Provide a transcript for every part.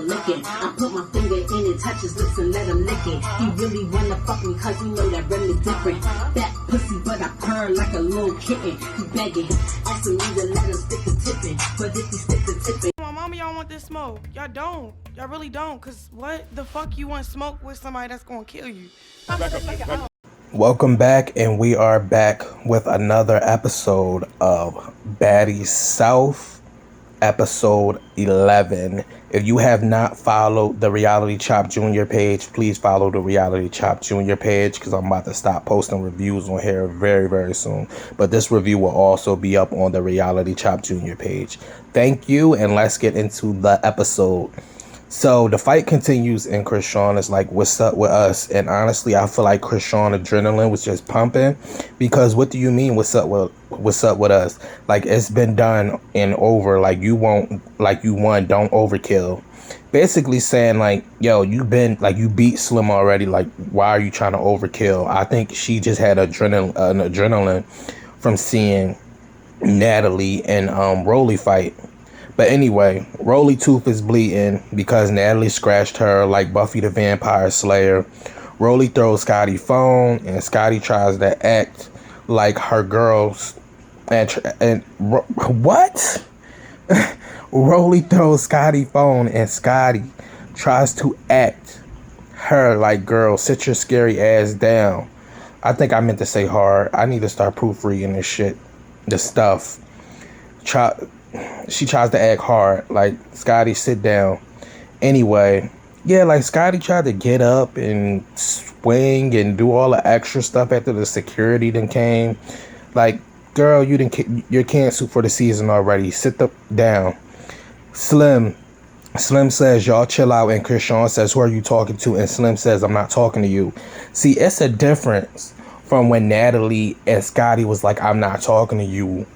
licking. I put my finger in and touch his lips and let him lick it. He really wanna fuck me cause he know that rim is different. That pussy but I purr like a little kitten. He begging, asking me to let him stick the tipping. But if he stick the tipping, my mama, y'all want this smoke. Y'all don't. Y'all really don't. Cause what the fuck you want smoke with somebody that's gonna kill you? Welcome back, and we are back with another episode of Baddies South, episode 11. If you have not followed the Reality Chop Junior page, please follow the Reality Chop Junior page, because I'm about to stop posting reviews on here very, very soon. But this review will also be up on the Reality Chop Junior page. Thank you, and let's get into the episode. So the fight continues, and Chrisean is like, what's up with us? And honestly, I feel like Chrisean adrenaline was just pumping, because what do you mean what's up with us? Like, it's been done and over. Like, you won, don't overkill. Basically saying like, yo, you beat Slim already. Like, why are you trying to overkill? I think she just had adrenaline from seeing Natalie and Rolly fight. But anyway, Rolly tooth is bleeding because Natalie scratched her like Buffy the Vampire Slayer. Rolly throws Scotty phone, and Scotty tries to act like her girls. What? Rolly throws Scotty phone, and Scotty tries to act her like, girl, sit your scary ass down. I think I meant to say hard. I need to start proofreading this shit, this stuff. She tries to act hard, like, Scotty, sit down. Anyway, yeah, like, Scotty tried to get up and swing and do all the extra stuff after the security then came. Like, girl, you're canceled for the season already. Sit down. Slim says, y'all chill out, and Chrisean says, who are you talking to? And Slim says, I'm not talking to you. See, it's a difference from when Natalie and Scotty was like, I'm not talking to you,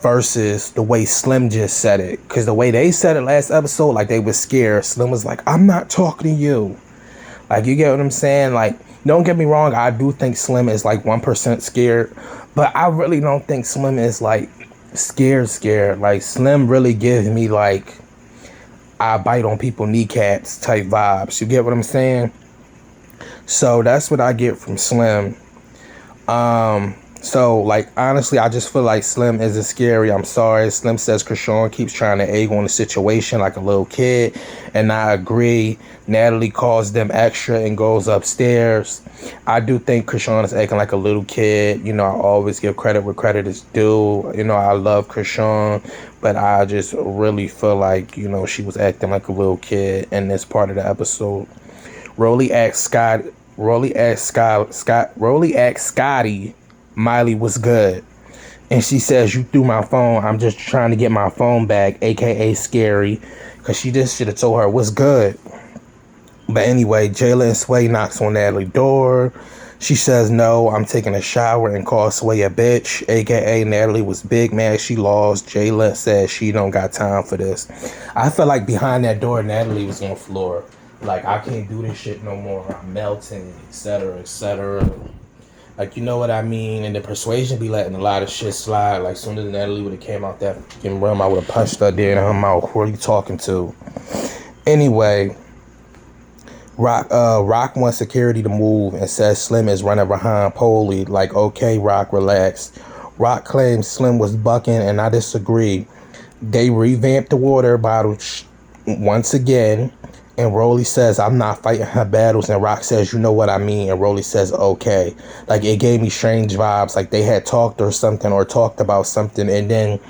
versus the way Slim just said it. Because the way they said it last episode, like, they was scared. Slim was like, I'm not talking to you. Like, you get what I'm saying? Like, don't get me wrong, I do think Slim is like 1% scared, but I really don't think Slim is like scared. Like, Slim really gives me like, I bite on people kneecaps type vibes. You get what I'm saying? So that's what I get from Slim. So, like, honestly, I just feel like Slim isn't scary. I'm sorry. Slim says Chrisean keeps trying to egg on the situation like a little kid, and I agree. Natalie calls them extra and goes upstairs. I do think Chrisean is acting like a little kid. You know, I always give credit where credit is due. You know, I love Chrisean, but I just really feel like, you know, she was acting like a little kid in this part of the episode. Rolly asks Scotty, Miley, was good? And she says, you threw my phone. I'm just trying to get my phone back, aka scary, because she just should have told her what's good. But anyway, Jayla and Sway knocks on Natalie's door. She says no, I'm taking a shower, and calls Sway a bitch, aka Natalie was big mad she lost. Jayla says she don't got time for this. I feel like behind that door, Natalie was on the floor. Like, I can't do this shit no more. I'm melting, etc., etc. Like, you know what I mean? And the persuasion be letting a lot of shit slide. Like, soon as Natalie would have came out that fucking room, I would have punched her there in her mouth. Who are you talking to? Anyway, Rock wants security to move and says Slim is running behind Polly. Like, okay, Rock, relax. Rock claims Slim was bucking, and I disagree. They revamped the water bottle once again. And Rolly says, I'm not fighting her battles. And Rock says, you know what I mean? And Rolly says, okay. Like, it gave me strange vibes. Like, they had talked or something, or talked about something. And then,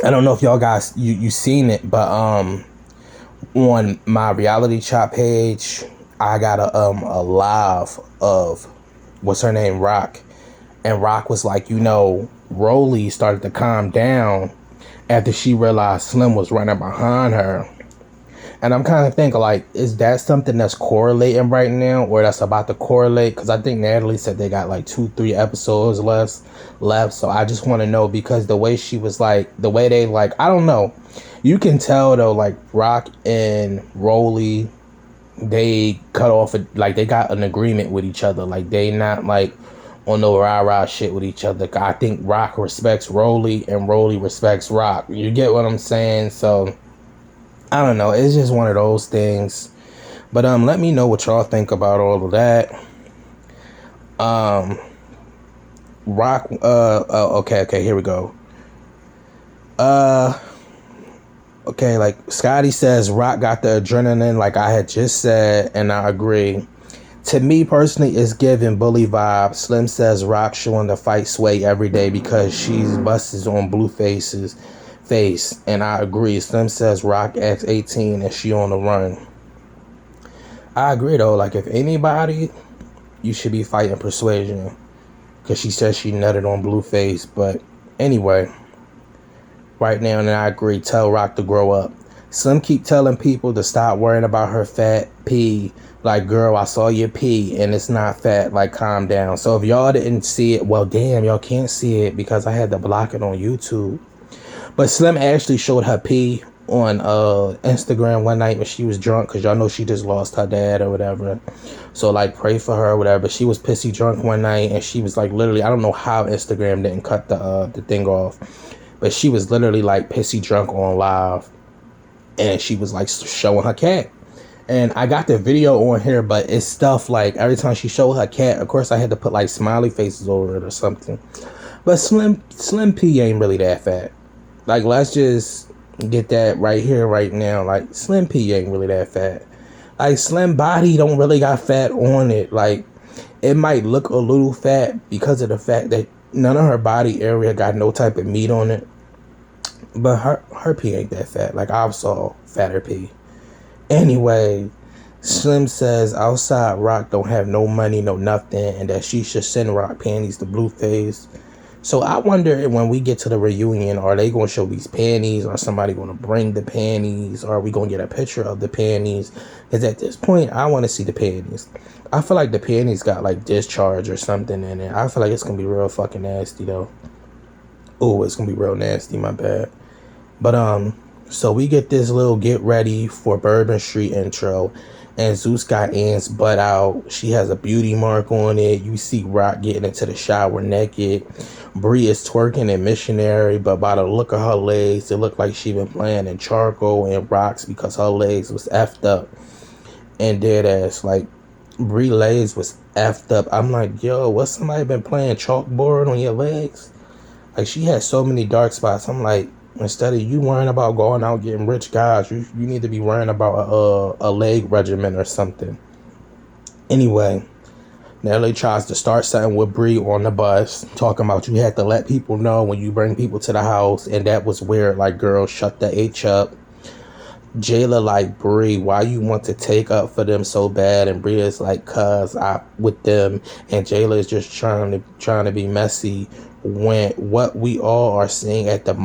I don't know if y'all guys, you seen it, but on my Reality Chop page, I got a live of, what's her name, Rock. And Rock was like, you know, Rolly started to calm down after she realized Slim was running behind her. And I'm kind of thinking, like, is that something that's correlating right now, or that's about to correlate? Because I think Natalie said they got like 2-3 episodes left. So I just want to know, because the way she was like, the way they like, I don't know. You can tell though, like, Rock and Rolly, they cut off, like, they got an agreement with each other. Like, they not like on no rah-rah shit with each other. I think Rock respects Rolly and Rolly respects Rock. You get what I'm saying? So I don't know. It's just one of those things. But let me know what y'all think about all of that. Rock. Okay. Here we go. Okay. Like Scotty says, Rock got the adrenaline, like I had just said, and I agree. To me personally, it's giving bully vibes. Slim says Rock showing the fight sway every day because she's busted on Blueface's face, and I agree. Slim says Rock X 18 and she on the run. I agree though. Like if anybody, you should be fighting Persuasion because she says she nutted on Blueface. But anyway, right now, and I agree. Tell Rock to grow up. Slim keep telling people to stop worrying about her fat pee. Like, girl, I saw your pee and it's not fat. Like, calm down. So if y'all didn't see it, well, damn, y'all can't see it because I had to block it on YouTube. But Slim actually showed her pee on Instagram one night when she was drunk, because y'all know she just lost her dad or whatever. So, like, pray for her or whatever. She was pissy drunk one night, and she was, like, literally, I don't know how Instagram didn't cut the thing off. But she was literally, like, pissy drunk on live. And she was, like, showing her cat. And I got the video on here, but it's stuff like every time she showed her cat, of course I had to put like smiley faces over it or something. But Slim P ain't really that fat. Like, let's just get that right here, right now. Like, Slim P ain't really that fat. Like, Slim body don't really got fat on it. Like, it might look a little fat because of the fact that none of her body area got no type of meat on it. But her pee ain't that fat. Like, I saw fatter pee. Anyway, Slim says outside Rock don't have no money, no nothing, and that she should send Rock panties to Blueface. So I wonder when we get to the reunion, are they going to show these panties? Or somebody going to bring the panties? Or are we going to get a picture of the panties? Because at this point, I want to see the panties. I feel like the panties got like discharge or something in it. I feel like it's going to be real fucking nasty though. Oh, it's going to be real nasty, my bad. But so we get this little get ready for Bourbon Street intro, and Zeus got Ann's butt out. She has a beauty mark on it. You see Rock getting into the shower naked. Bree is twerking in Missionary, but by the look of her legs, it looked like she been playing in charcoal and rocks because her legs was effed up and dead ass. Like, Bree legs was effed up. I'm like, yo, what, somebody been playing chalkboard on your legs? Like, she had so many dark spots. I'm like, instead of you worrying about going out getting rich guys, you need to be worrying about a leg regimen or something. Anyway, Natalie tries to start something with Bree on the bus, talking about you had to let people know when you bring people to the house, and that was weird. Like, girl, shut the H up. Jayla like, Bree, why you want to take up for them so bad? And Bree is like, cause I with them, and Jayla is just trying to be messy when what we all are seeing at this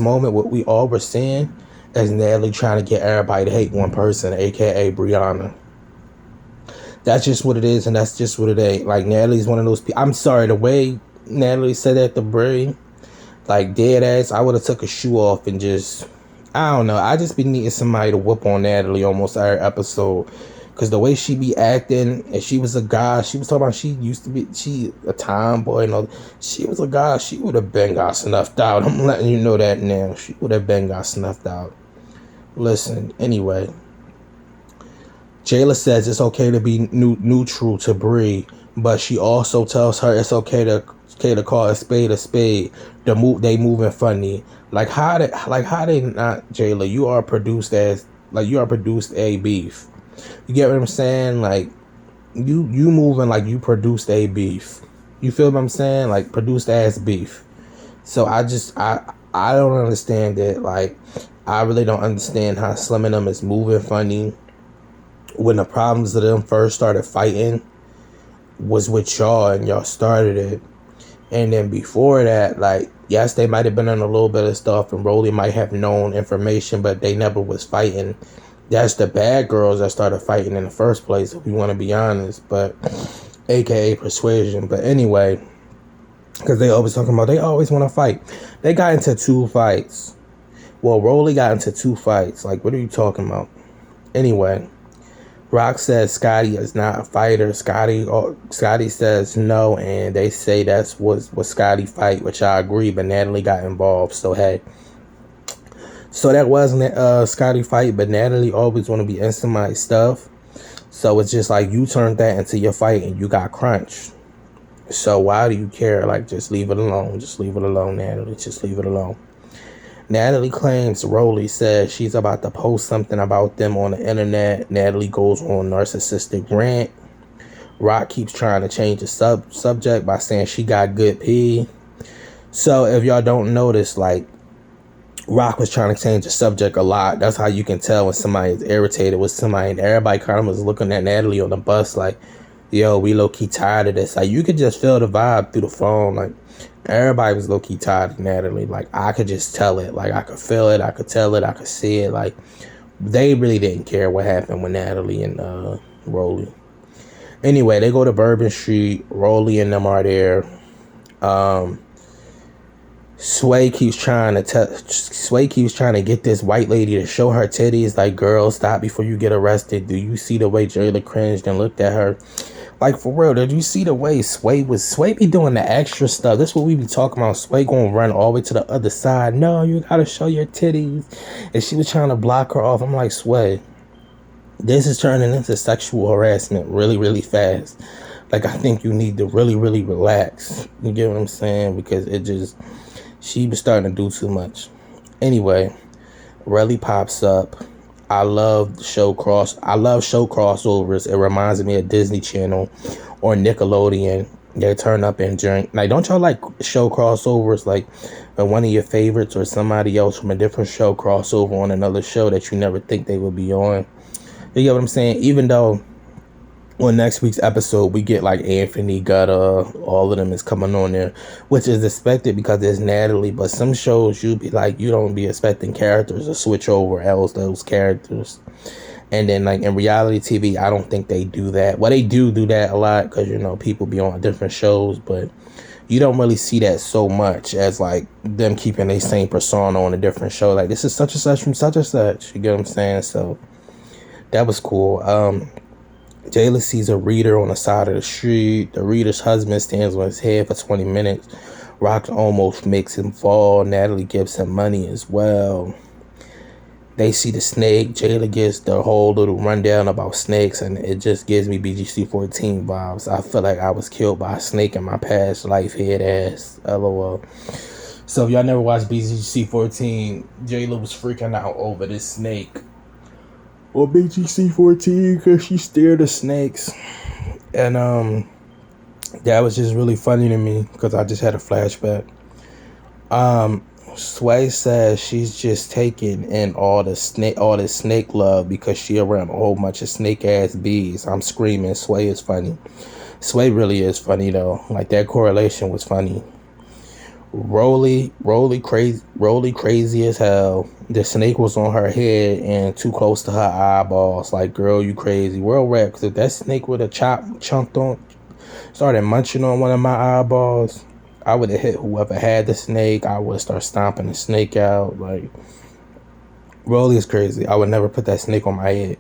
moment, what we all were seeing is Natalie trying to get everybody to hate one person, aka Brianna. That's just what it is, and that's just what it ain't. Like, Natalie's one of those people. I'm sorry, the way Natalie said that to Brie, like, dead ass, I would have took a shoe off and just, I don't know. I just be needing somebody to whoop on Natalie almost every episode. Because the way she be acting, and she was a guy, she was talking about she used to be, she a tomboy, and all, she was a guy, she would have been got snuffed out. I'm letting you know that now. She would have been got snuffed out. Listen, anyway. Jayla says it's okay to be neutral to Bree, but she also tells her it's okay to call a spade a spade. They moving funny. Like how they not, Jayla, you are produced a beef. You get what I'm saying? Like, you moving like you produced a beef. You feel what I'm saying? Like, produced ass beef. So I don't understand it. Like, I really don't understand how Slim and them is moving funny when the problems of them first started fighting was with y'all, and y'all started it. And then before that, like, yes, they might have been on a little bit of stuff, and Rolly might have known information, but they never was fighting. That's the bad girls that started fighting in the first place, if we want to be honest. But, aka Persuasion. But anyway, because they always talking about, they always want to fight. They got into 2 fights. Well, Rolly got into 2 fights. Like, what are you talking about? Anyway, Rock says Scotty is not a fighter. Scotty says no, and they say that's what Scotty fight, which I agree, but Natalie got involved. So, hey. So that wasn't a Scotty fight, but Natalie always want to be in somebody's stuff. So it's just like you turned that into your fight and you got crunched. So why do you care? Like, just leave it alone. Just leave it alone, Natalie. Just leave it alone. Natalie claims Rolly says she's about to post something about them on the internet. Natalie goes on narcissistic rant. Rock keeps trying to change the subject by saying she got good pee. So if y'all don't notice, like, Rock was trying to change the subject a lot. That's how you can tell when somebody is irritated with somebody. And everybody kind of was looking at Natalie on the bus like, yo, we low-key tired of this. Like, you could just feel the vibe through the phone. Like, everybody was low-key tired of Natalie. Like, I could just tell it. Like, I could feel it. I could tell it. I could see it. Like, they really didn't care what happened with Natalie and Rolly. Anyway, they go to Bourbon Street. Rolly and them are there. Sway keeps trying to get this white lady to show her titties. Like, girl, stop before you get arrested. Do you see the way Jayla cringed and looked at her? Like, for real, did you see the way Sway be doing the extra stuff? That's what we be talking about. Sway gonna run all the way to the other side. No, you gotta show your titties. And she was trying to block her off. I'm like, Sway, this is turning into sexual harassment really, really fast. Like, I think you need to really, really relax. You get what I'm saying? Because she was starting to do too much. Anyway, Relly pops up. I love show crossovers. It reminds me of Disney Channel or Nickelodeon. They turn up and drink. Like, don't y'all like show crossovers? Like, when one of your favorites or somebody else from a different show crossover on another show that you never think they would be on. You get what I'm saying? Even though on next week's episode, we get like Anthony, Gutter, all of them is coming on there, which is expected because there's Natalie. But some shows you be like, you don't be expecting characters to switch over else those characters. And then like in reality TV, I don't think they do that. Well, they do that a lot because, you know, people be on different shows, but you don't really see that so much as like them keeping their same persona on a different show. Like, this is such and such from such and such. You get what I'm saying? So that was cool. Jayla sees a reader on the side of the street. The reader's husband stands on his head for 20 minutes. Rock almost makes him fall. Natalie gives him money as well. They see the snake. Jayla gives the whole little rundown about snakes, and it just gives me BGC-14 vibes. I feel like I was killed by a snake in my past life, head ass. LOL. So if y'all never watched BGC-14, Jayla was freaking out over this snake. Or BGC-14 because she scared of snakes. And that was just really funny to me because I just had a flashback. Sway says she's just taking in all the snake love because she around a whole bunch of snake ass bees. I'm screaming. Sway is funny. Sway really is funny though. Like, that correlation was funny. Rolly crazy as hell. The snake was on her head and too close to her eyeballs. Like, girl, you crazy. World rap, because if that snake would have started munching on one of my eyeballs, I would have hit whoever had the snake. I would have started stomping the snake out. Like, Rolly is crazy. I would never put that snake on my head.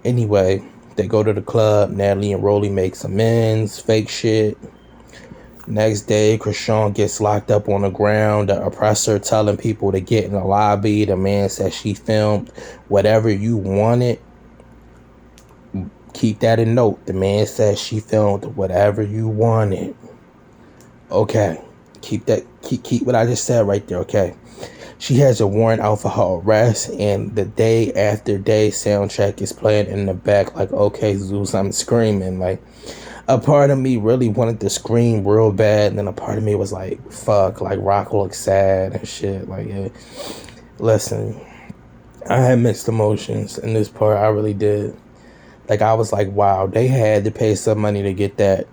Anyway, they go to the club. Natalie and Rolly makes amends. Fake shit. Next day, Chrisean gets locked up on the ground. The oppressor telling people to get in the lobby. The man says she filmed whatever you wanted. Keep that in note. The man says she filmed whatever you wanted. Okay. Keep what I just said right there, okay? She has a warrant out for her arrest, and the Day After Day soundtrack is playing in the back. Like, okay, Zeus, I'm screaming. Like, a part of me really wanted to scream real bad, and then a part of me was like, fuck, like, Rock looks sad and shit. Like, yeah. Listen, I had mixed emotions in this part. I really did. Like, I was like, wow, they had to pay some money to get that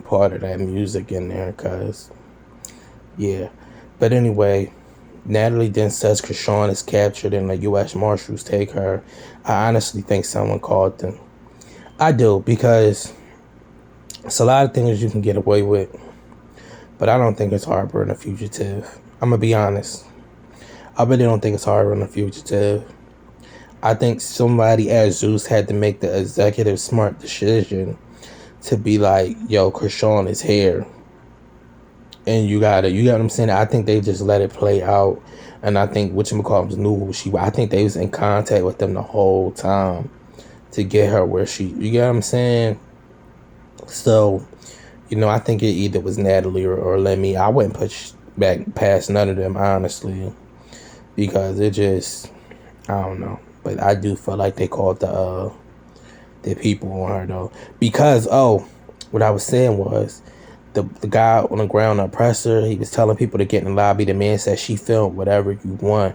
part of that music in there, cause, yeah. But anyway, Natalie then says Chrisean is captured and the U.S. Marshals take her. I honestly think someone called them. I do, because it's a lot of things you can get away with, but I don't think it's harboring a fugitive. I'm going to be honest. I really don't think it's harboring a fugitive. I think somebody at Zeus had to make the executive smart decision to be like, yo, Chrisean is here. And you get what I'm saying? I think they just let it play out. And I think whatchamacallit knew who she was. I think they was in contact with them the whole time to get her where you get what I'm saying? So, I think it either was Natalie or Lemmy. I wouldn't push back past none of them, honestly. Because it just, I don't know. But I do feel like they called the people on her, though. Because, what I was saying was, the guy on the ground, the oppressor, he was telling people to get in the lobby. The man said she filmed whatever you want.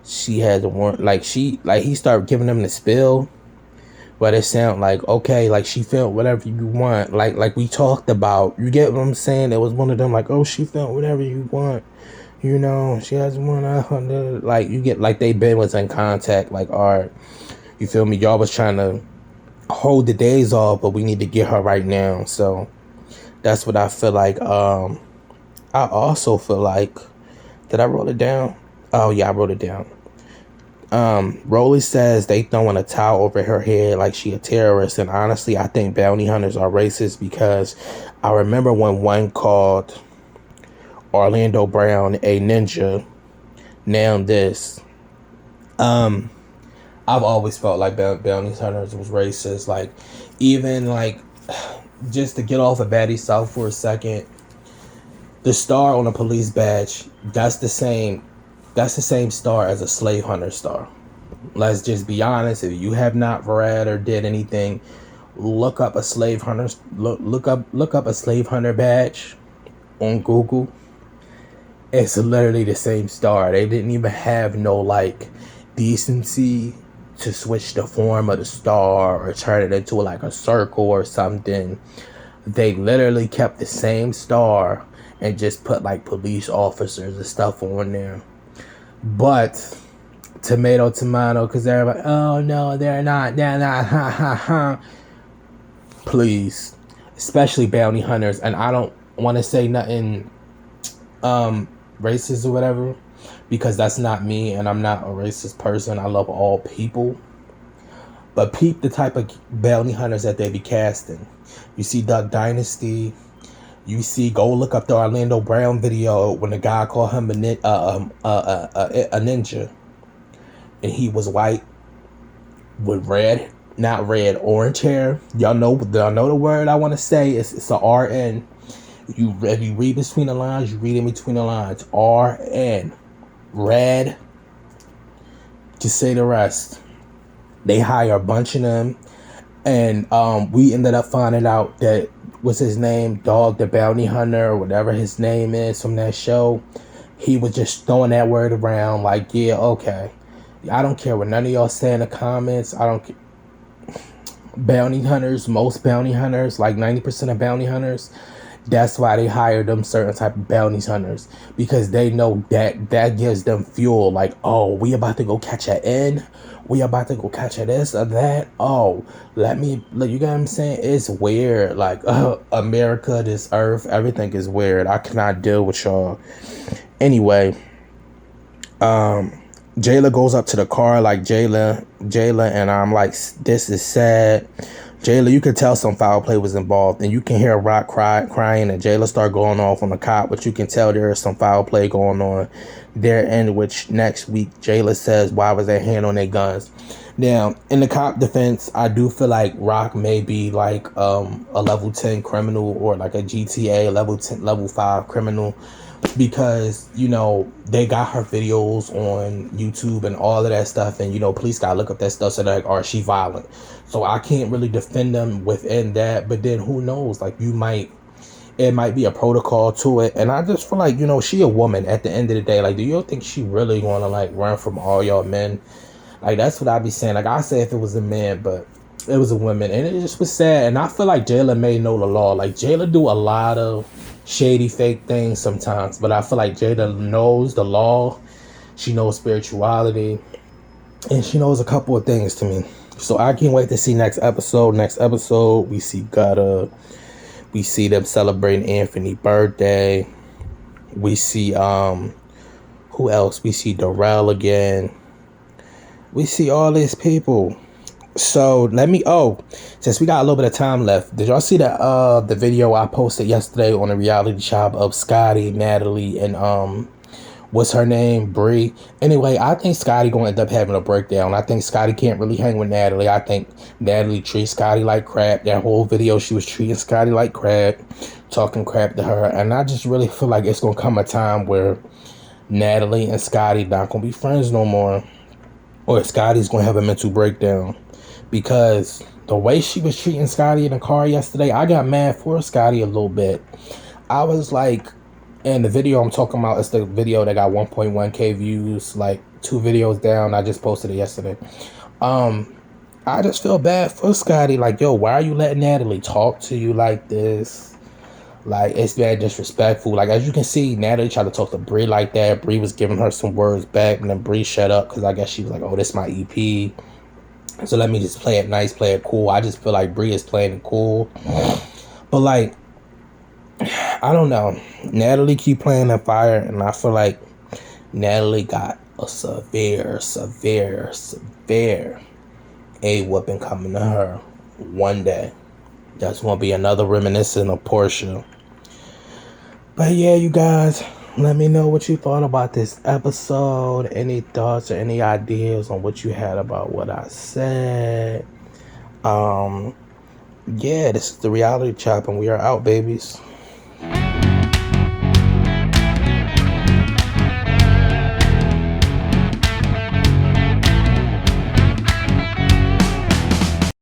She had the warrant. He started giving them the spill. But it sounded like, okay, like she filmed whatever you want. Like we talked about. You get what I'm saying? It was one of them like, oh, she filmed whatever you want. She has one. Like, you get, like, they been was in contact. Like, all right, you feel me? Y'all was trying to hold the days off, but we need to get her right now. So that's what I feel like. I also feel like, did I wrote it down? Oh yeah, I wrote it down. Rolly says they throwing a towel over her head like she a terrorist, and honestly, I think bounty hunters are racist because I remember when one called Orlando Brown a ninja. Now this. I've always felt like bounty hunters was racist. Like, even like, just to get off of Baddies South for a second, the star on a police badge, that's the same star as a slave hunter star. Let's just be honest. If you have not read or did anything, look up a slave hunter look up a slave hunter badge on Google. It's literally the same star. They didn't even have no like decency to switch the form of the star or turn it into like a circle or something. They literally kept the same star and just put like police officers and stuff on there. But tomato, because everybody, oh no, they're not, ha ha ha. Please, especially bounty hunters, and I don't want to say nothing racist or whatever, because that's not me, and I'm not a racist person. I love all people. But peep the type of bounty hunters that they be casting. You see Duck Dynasty. You see, go look up the Orlando Brown video when the guy called him a ninja. And he was white with orange hair. Y'all know the word I want to say. It's a RN. If you read between the lines, you read in between the lines. RN. Red. Just say the rest. They hire a bunch of them. And we ended up finding out that, what's his name? Dog the Bounty Hunter, or whatever his name is from that show. He was just throwing that word around like, yeah, okay. I don't care what none of y'all say in the comments. I don't care. Bounty hunters, most bounty hunters, like 90% of bounty hunters, that's why they hire them certain type of bounty hunters, because they know that gives them fuel. Like, oh, we about to go catch an N, we about to go catch a this or that. Oh, you get what I'm saying? It's weird. Like, America, this earth, everything is weird. I cannot deal with y'all. Anyway, Jayla goes up to the car, like, Jayla, and I'm like, this is sad. Jayla, you could tell some foul play was involved, and you can hear Rock crying, and Jayla start going off on the cop, but you can tell there is some foul play going on there, in which next week Jayla says, why was their hand on their guns? Now, in the cop defense, I do feel like Rock may be like a level 10 criminal, or like a GTA level 5 criminal, because, they got her videos on YouTube and all of that stuff, and, police gotta look up that stuff, so they're like, she violent. So I can't really defend them within that, but then who knows, like, it might be a protocol to it, and I just feel like, she a woman at the end of the day. Like, do you think she really wanna, like, run from all y'all men? Like, that's what I be saying. Like, I say if it was a man, but it was a woman, and it just was sad. And I feel like Jayla may know the law. Like, Jayla do a lot of shady fake things sometimes, but I feel like Jayla knows the law. She knows spirituality, and she knows a couple of things to me. So I can't wait to see next episode. We see Gutta. We see them celebrating Anthony's birthday. We see who else? We see Darrell again. We see all these people. So let me. Oh, since we got a little bit of time left, did y'all see that the video I posted yesterday on the reality shop of Scotty, Natalie, and what's her name, Bree? Anyway, I think Scotty gonna end up having a breakdown. I think Scotty can't really hang with Natalie. I think Natalie treats Scotty like crap. That whole video, she was treating Scotty like crap, talking crap to her, and I just really feel like it's gonna come a time where Natalie and Scotty not gonna be friends no more, or Scotty's gonna have a mental breakdown. Because the way she was treating Scotty in the car yesterday, I got mad for Scotty a little bit. I was like, and the video I'm talking about is the video that got 1.1k views, like 2 videos down. I just posted it yesterday. I just feel bad for Scotty. Like, yo, why are you letting Natalie talk to you like this? Like, it's very disrespectful. Like, as you can see, Natalie tried to talk to Bree like that. Bree was giving her some words back, and then Bree shut up because I guess she was like, oh, this is my EP. So let me just play it nice, play it cool. I just feel like Bree is playing it cool. But like, I don't know. Natalie keep playing the fire, and I feel like Natalie got a severe A-whooping coming to her one day. That's gonna be another reminiscent of Portia. But yeah, you guys, let me know what you thought about this episode. Any thoughts or any ideas on what you had about what I said. Yeah, this is the Reality Chop, and we are out, babies.